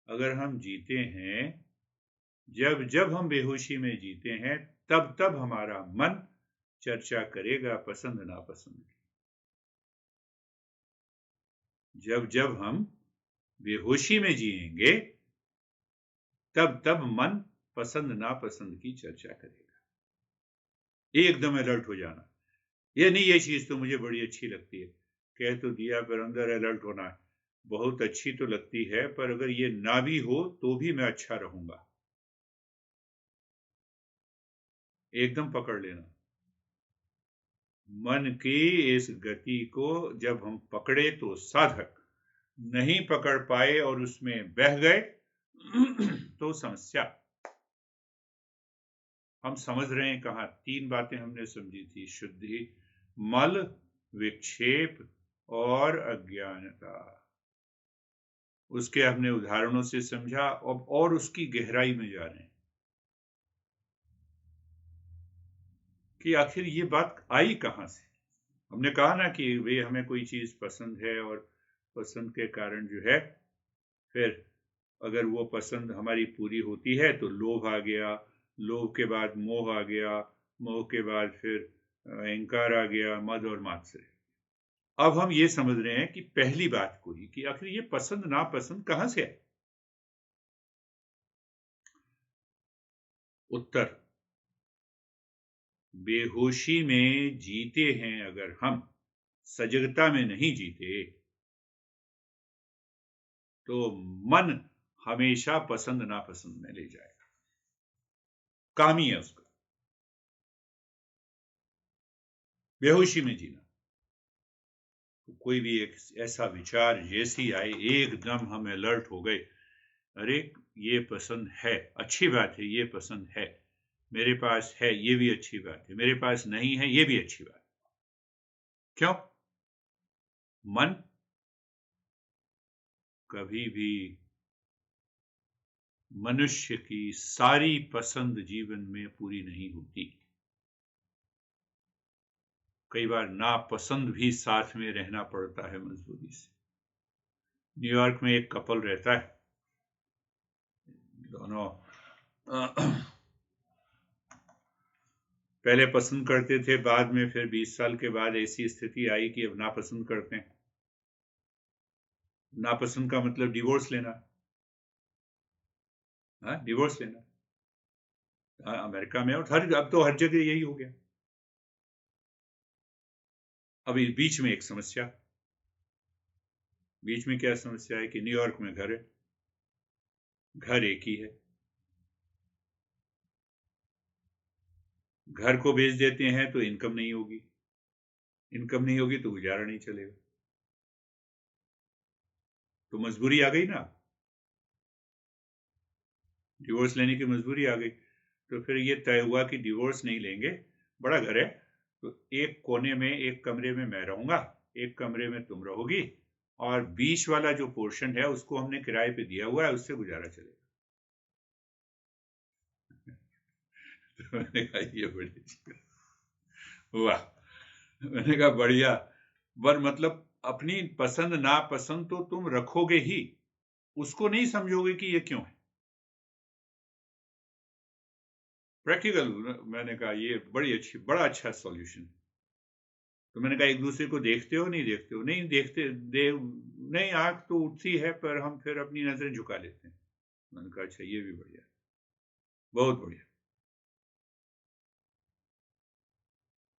अगर हम जीते हैं, जब जब हम बेहोशी में जीते हैं, तब तब हमारा मन चर्चा करेगा पसंद नापसंद की। जब जब हम बेहोशी में जिएंगे, तब तब मन पसंद नापसंद की चर्चा करेगा। एकदम अलर्ट हो जाना, ये नहीं, ये चीज तो मुझे बड़ी अच्छी लगती है, कह तो दिया पर अंदर अलर्ट होना है। बहुत अच्छी तो लगती है, पर अगर ये ना भी हो तो भी मैं अच्छा रहूंगा। एकदम पकड़ लेना मन की इस गति को। जब हम पकड़े तो साधक, नहीं पकड़ पाए और उसमें बह गए तो समस्या। हम समझ रहे हैं कहां? तीन बातें हमने समझी थी, शुद्धि, मल, विक्षेप और अज्ञानता। उसके हमने उदाहरणों से समझा, अब और उसकी गहराई में जा रहे हैं कि आखिर ये बात आई कहां से। हमने कहा ना कि वे हमें कोई चीज पसंद है और पसंद के कारण जो है, फिर अगर वो पसंद हमारी पूरी होती है तो लोभ आ गया, लोभ के बाद मोह आ गया, मोह के बाद फिर अहंकार आ गया, मद और मात्सर्य। अब हम ये समझ रहे हैं कि पहली बात को ही, कि आखिर ये पसंद नापसंद कहां से है। उत्तर, बेहोशी में जीते हैं अगर हम, सजगता में नहीं जीते, तो मन हमेशा पसंद नापसंद में ले जाएगा। काम ही है उसका। बेहोशी में जीना। तो कोई भी एक ऐसा विचार जैसी आए एकदम हम अलर्ट हो गए, अरे ये पसंद है, अच्छी बात है, ये पसंद है, मेरे पास है, ये भी अच्छी बात है, मेरे पास नहीं है, ये भी अच्छी बात है। क्यों? मन कभी भी मनुष्य की सारी पसंद जीवन में पूरी नहीं होती। कई बार नापसंद भी साथ में रहना पड़ता है मजबूरी से। न्यूयॉर्क में एक कपल रहता है, दोनों पहले पसंद करते थे, बाद में फिर 20 साल के बाद ऐसी स्थिति आई कि अब नापसंद करते हैं। नापसंद का मतलब डिवोर्स लेना। हाँ, डिवोर्स लेना। हाँ, अमेरिका में और अब तो हर जगह यही हो गया। अब इस बीच में एक समस्या, बीच में क्या समस्या है कि न्यूयॉर्क में घर है, घर एक ही है, घर को बेच देते हैं तो इनकम नहीं होगी, इनकम नहीं होगी तो गुजारा नहीं चलेगा, तो मजबूरी आ गई ना, डिवोर्स लेने की मजबूरी आ गई। तो फिर ये तय हुआ कि डिवोर्स नहीं लेंगे, बड़ा घर है तो एक कोने में, एक कमरे में मैं रहूंगा, एक कमरे में तुम रहोगी, और बीच वाला जो पोर्शन है उसको हमने किराए पे दिया हुआ है, उससे गुजारा चलेगा। तो मैंने कहा ये बड़ी अच्छी हुआ, मैंने कहा बढ़िया। पर मतलब अपनी पसंद नापसंद तो तुम रखोगे ही, उसको नहीं समझोगे कि ये क्यों है। प्रैक्टिकल, मैंने कहा ये बड़ी अच्छी, बड़ा अच्छा सॉल्यूशन। तो मैंने कहा एक दूसरे को देखते हो, नहीं देखते हो? नहीं देखते, नहीं, आंख तो उठती है पर हम फिर अपनी नजरें झुका लेते हैं। मैंने कहा अच्छा ये भी बढ़िया, बहुत बढ़िया,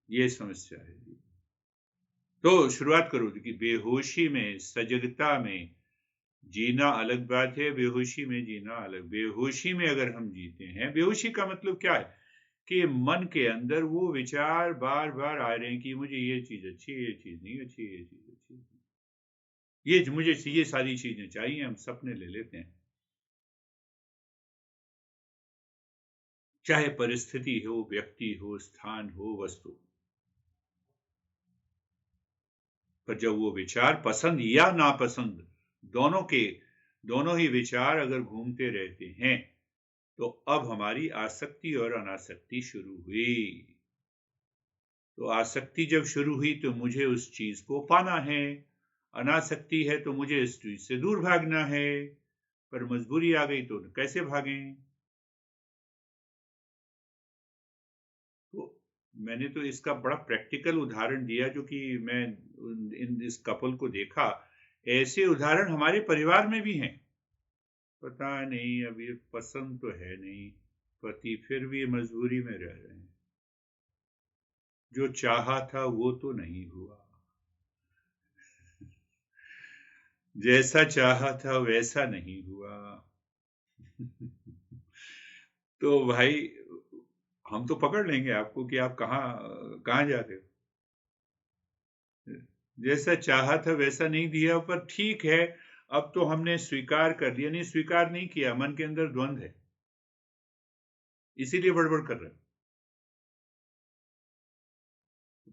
ये समस्या है जी। तो शुरुआत करो कि बेहोशी में, सजगता में जीना अलग बात है, बेहोशी में जीना अलग। बेहोशी में अगर हम जीते हैं, बेहोशी का मतलब क्या है कि मन के अंदर वो विचार बार बार आ रहे हैं कि मुझे ये चीज अच्छी है, ये चीज नहीं अच्छी, ये चीज अच्छी है, ये मुझे ये सारी चीजें चाहिए, हम सपने ले लेते हैं, चाहे परिस्थिति हो, व्यक्ति हो, स्थान हो, वस्तु। पर जब वो विचार पसंद या नापसंद, दोनों के, दोनों ही विचार अगर घूमते रहते हैं, तो अब हमारी आसक्ति और अनासक्ति शुरू हुई। तो आसक्ति जब शुरू हुई तो मुझे उस चीज को पाना है, अनासक्ति है तो मुझे इस चीज से दूर भागना है। पर मजबूरी आ गई तो कैसे भागें? तो मैंने तो इसका बड़ा प्रैक्टिकल उदाहरण दिया, जो कि मैं इस कपल को देखा, ऐसे उदाहरण हमारे परिवार में भी हैं। पता नहीं, अब ये पसंद तो है नहीं, पति फिर भी मजबूरी में रह रहे हैं, जो चाहा था वो तो नहीं हुआ, जैसा चाहा था वैसा नहीं हुआ। तो भाई हम तो पकड़ लेंगे आपको कि आप कहाँ कहाँ जा रहे हो। जैसा चाहा था वैसा नहीं दिया, पर ठीक है, अब तो हमने स्वीकार कर लिया। नहीं, स्वीकार नहीं किया, मन के अंदर द्वंद है, इसीलिए गड़बड़ कर रहे हैं।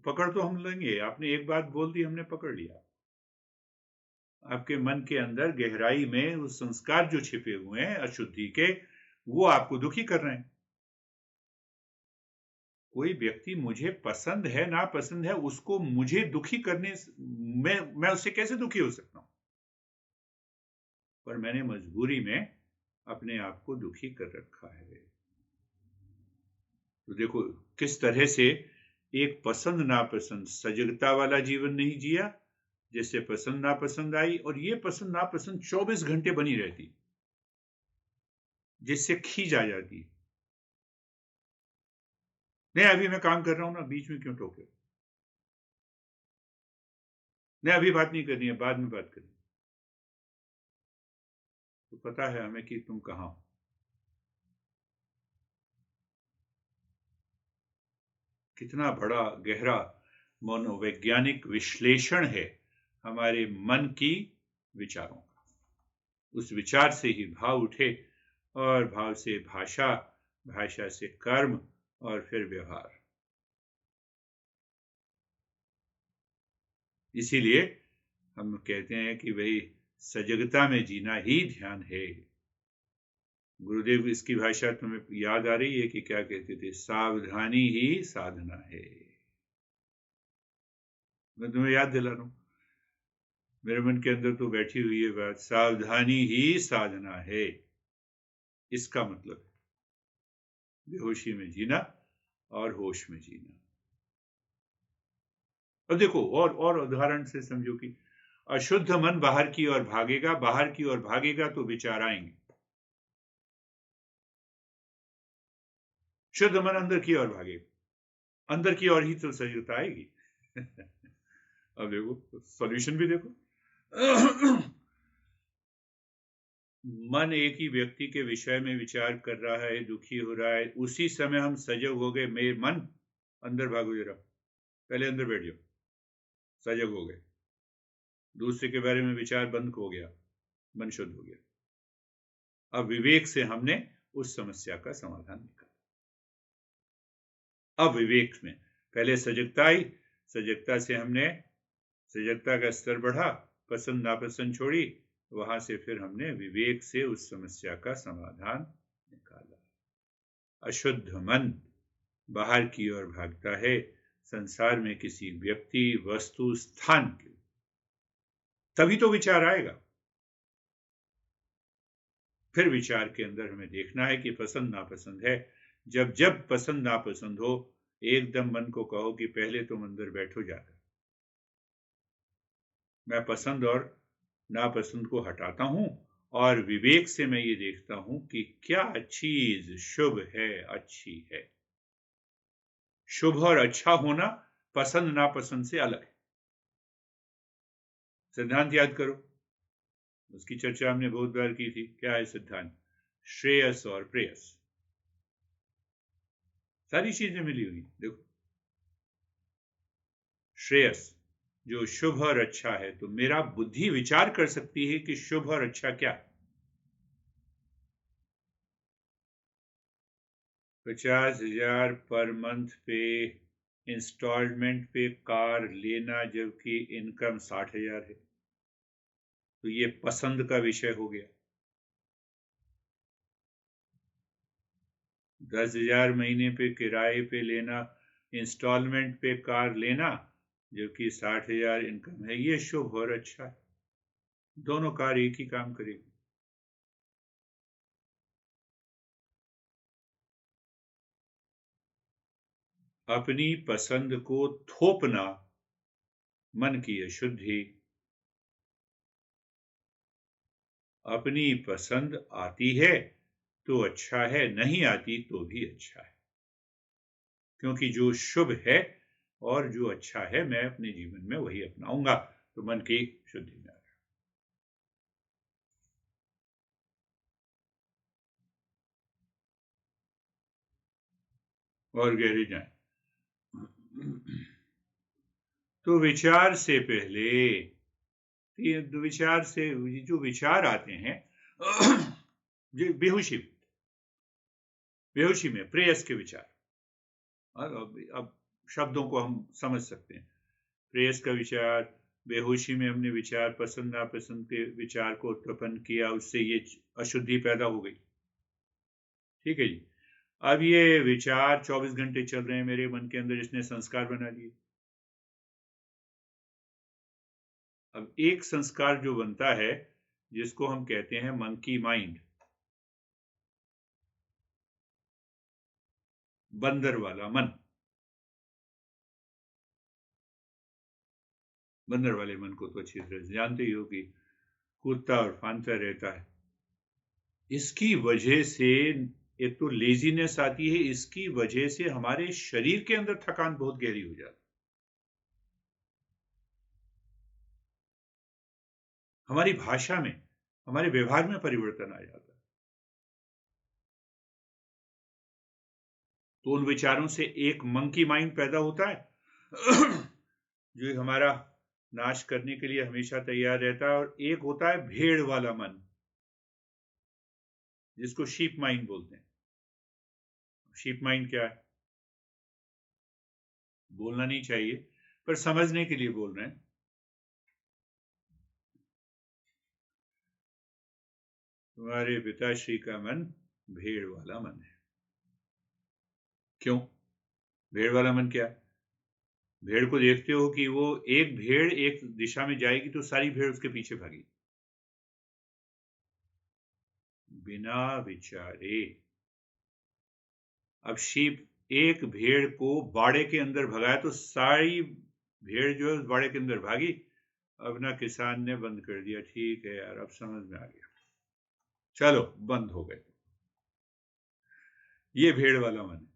पकड़ तो हम लेंगे, आपने एक बात बोल दी, हमने पकड़ लिया। आपके मन के अंदर गहराई में उस संस्कार जो छिपे हुए हैं अशुद्धि के, वो आपको दुखी कर रहे हैं। कोई व्यक्ति मुझे पसंद है ना पसंद है, उसको मुझे दुखी करने मैं उससे कैसे दुखी हो सकता हूं? पर मैंने मजबूरी में अपने आप को दुखी कर रखा है। तो देखो किस तरह से एक पसंद नापसंद, सजगता वाला जीवन नहीं जिया, जैसे पसंद नापसंद आई, और ये पसंद नापसंद 24 घंटे बनी रहती, जिससे खींच आ जाती। नहीं अभी मैं काम कर रहा हूं ना, बीच में क्यों टोके? नहीं अभी बात नहीं करनी है, बाद में बात करनी। तो पता है हमें कि तुम कहाँ हो। कितना बड़ा गहरा मनोवैज्ञानिक विश्लेषण है हमारे मन की विचारों का। उस विचार से ही भाव उठे और भाव से भाषा, भाषा से कर्म और फिर व्यवहार। इसीलिए हम कहते हैं कि भाई सजगता में जीना ही ध्यान है। गुरुदेव इसकी भाषा तुम्हें याद आ रही है कि क्या कहते थे? सावधानी ही साधना है। मैं तुम्हें याद दिला रहा हूं, मेरे मन के अंदर तो बैठी हुई है बात, सावधानी ही साधना है। इसका मतलब बेहोशी में जीना और होश में जीना। अब देखो और उदाहरण से समझो कि अशुद्ध मन बाहर की ओर भागेगा, बाहर की ओर भागेगा तो विचार आएंगे। शुद्ध मन अंदर की ओर भागेगा, अंदर की ओर ही तो सजगता आएगी। अब देखो सॉल्यूशन भी देखो। मन एक ही व्यक्ति के विषय में विचार कर रहा है, दुखी हो रहा है, उसी समय हम सजग हो गए, मेरे मन अंदर भागो जरा, पहले अंदर बैठ जाओ, सजग हो गए, दूसरे के बारे में विचार बंद हो गया, मन शुद्ध हो गया। अब विवेक से हमने उस समस्या का समाधान निकाला। अब विवेक में पहले सजगता आई, सजगता से हमने सजगता का स्तर बढ़ा, पसंद नापसंद छोड़ी, वहां से फिर हमने विवेक से उस समस्या का समाधान निकाला। अशुद्ध मन बाहर की ओर भागता है, संसार में किसी व्यक्ति, वस्तु, स्थान के, तभी तो विचार आएगा। फिर विचार के अंदर हमें देखना है कि पसंद नापसंद है। जब जब पसंद नापसंद हो, एकदम मन को कहो कि पहले तुम अंदर बैठो जाकर, मैं पसंद और नापसंद को हटाता हूं और विवेक से मैं ये देखता हूं कि क्या चीज शुभ है, अच्छी है। शुभ और अच्छा होना पसंद नापसंद से अलग है। सिद्धांत याद करो, उसकी चर्चा हमने बहुत बार की थी। क्या है सिद्धांत? श्रेयस और प्रेयस, सारी चीजें मिली हुई। देखो, श्रेयस जो शुभ और अच्छा है, तो मेरा बुद्धि विचार कर सकती है कि शुभ और अच्छा क्या है। 50,000 पर मंथ पे इंस्टॉलमेंट पे कार लेना, जबकि इनकम 60,000 है, तो ये पसंद का विषय हो गया। 10,000 महीने पे किराए पे लेना, इंस्टॉलमेंट पे कार लेना, जबकि 60,000 इनकम है, ये शुभ और अच्छा है। दोनों कार एक ही काम करेगी। अपनी पसंद को थोपना मन की अशुद्धि। अपनी पसंद आती है तो अच्छा है, नहीं आती तो भी अच्छा है, क्योंकि जो शुभ है और जो अच्छा है मैं अपने जीवन में वही अपनाऊंगा, तो मन की शुद्धि में आ रहा। और गहरे जाए तो विचार से पहले, विचार से जो विचार आते हैं बेहोशी, बेहोशी में प्रेयस के विचार। अब शब्दों को हम समझ सकते हैं। प्रेयस का विचार, बेहोशी में हमने विचार, पसंद नापसंद के विचार को उत्पन्न किया, उससे ये अशुद्धि पैदा हो गई। ठीक है जी। अब ये विचार 24 घंटे चल रहे हैं मेरे मन के अंदर, इसने संस्कार बना लिए। अब एक संस्कार जो बनता है, जिसको हम कहते हैं मंकी माइंड, बंदर वाला मन। बंदर वाले मन को तो अच्छी तरह से जानते ही हो कि कूदता और फांदता रहता है। इसकी वजह से एक तो लेजीनेस आती है, इसकी वजह से हमारे शरीर के अंदर थकान बहुत गहरी हो जाती है, हमारी भाषा में, हमारे व्यवहार में परिवर्तन आ जाता है। तो उन विचारों से एक मंकी माइंड पैदा होता है जो हमारा नाश करने के लिए हमेशा तैयार रहता है, और एक होता है भेड़ वाला मन, जिसको शीप माइंड बोलते हैं। शीप माइंड क्या है? बोलना नहीं चाहिए, पर समझने के लिए बोल रहे हैं। तुम्हारे पिताश्री का मन भेड़ वाला मन है। क्यों? भेड़ वाला मन क्या है? भेड़ को देखते हो कि वो एक भेड़ एक दिशा में जाएगी तो सारी भेड़ उसके पीछे भागी, बिना विचारे। अब शीप एक भेड़ को बाड़े के अंदर भगाया तो सारी भेड़ जो है उस बाड़े के अंदर भागी। अब ना किसान ने बंद कर दिया, ठीक है यार अब समझ में आ गया, चलो बंद हो गए। ये भेड़ वाला मन है।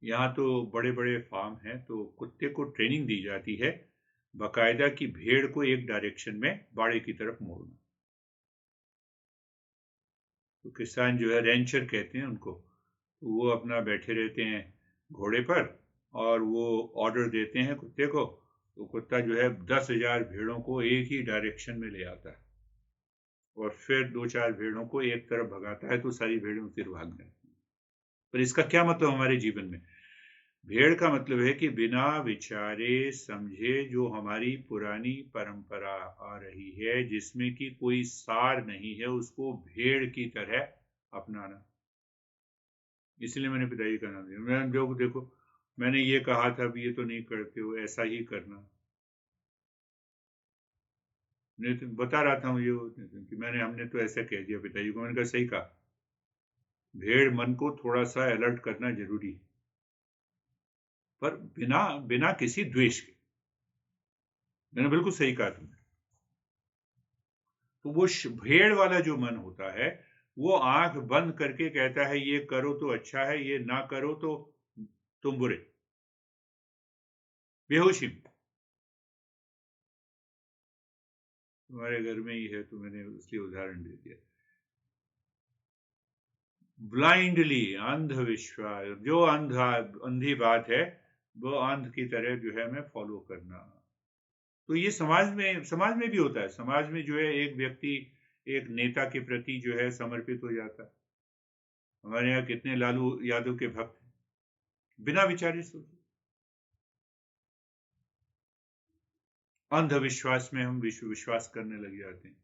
यहाँ तो बड़े बड़े फार्म हैं, तो कुत्ते को ट्रेनिंग दी जाती है बाकायदा कि भेड़ को एक डायरेक्शन में बाड़े की तरफ मोड़ना। तो किसान जो है, रेंचर कहते हैं उनको, तो वो अपना बैठे रहते हैं घोड़े पर, और वो ऑर्डर देते हैं कुत्ते को, तो कुत्ता जो है 10,000 भेड़ों को एक ही डायरेक्शन में ले आता है, और फिर 2-4 भेड़ों को एक तरफ भगाता है तो सारी भेड़ें उसी तरफ भाग जाती हैं। पर इसका क्या मतलब हमारे जीवन में? भेड़ का मतलब है कि बिना विचारे समझे जो हमारी पुरानी परंपरा आ रही है, जिसमें कि कोई सार नहीं है, उसको भेड़ की तरह अपनाना। इसलिए मैंने पिताजी का नाम दिया। मैं जो देखो, मैंने ये कहा था अब ये तो नहीं करते हो, ऐसा ही करना। नहीं तो बता रहा था मुझे कि हमने तो ऐसा कह दिया पिताजी को। मैंने कहा सही कहा, भेड़ मन को थोड़ा सा अलर्ट करना जरूरी है, पर बिना बिना किसी द्वेष के। मैंने बिल्कुल सही कहा तुमने। तो वो भेड़ वाला जो मन होता है, वो आंख बंद करके कहता है ये करो तो अच्छा है, ये ना करो तो तुम बुरे। बेहोशी में। तुम्हारे घर में ही है तो मैंने उसलिए उदाहरण दे दिया। ब्लाइंडली, अंधविश्वास, जो अंधी बात है वो अंध की तरह जो है मैं फॉलो करना। तो ये समाज में भी होता है। समाज में जो है एक व्यक्ति एक नेता के प्रति जो है समर्पित हो जाता है। हमारे यहाँ कितने लालू यादव के भक्त हैं, बिना विचारे सोचे। अंधविश्वास में हम विश्वास करने लग जाते हैं।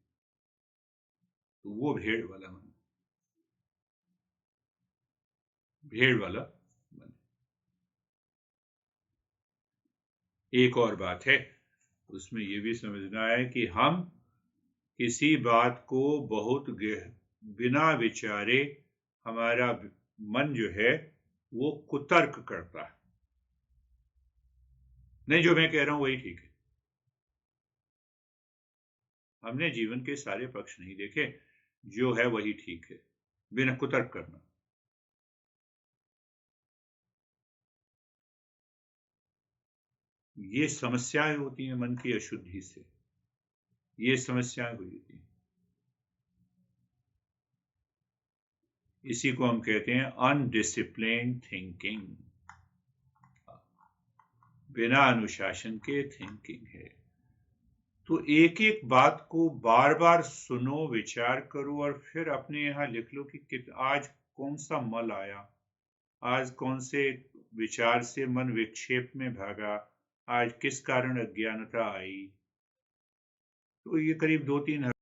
तो वो भेड़ वाला मन, भेड़ वाला मन। एक और बात है, उसमें ये भी समझना है कि हम किसी बात को बहुत बिना विचारे, हमारा मन जो है वो कुतर्क करता है। नहीं, जो मैं कह रहा हूं वही ठीक है। हमने जीवन के सारे पक्ष नहीं देखे, जो है वही ठीक है, बिना कुतर्क करना। ये समस्याएं होती हैं मन की अशुद्धि से, ये समस्याएं हुई होती हैं। इसी को हम कहते हैं अनडिसिप्लिन्ड थिंकिंग, बिना अनुशासन के थिंकिंग है। तो एक एक बात को बार बार सुनो, विचार करो, और फिर अपने यहाँ लिख लो कि आज कौन सा मल आया, आज कौन से विचार से मन विक्षेप में भागा, आज किस कारण अज्ञानता आई। तो ये करीब 2-3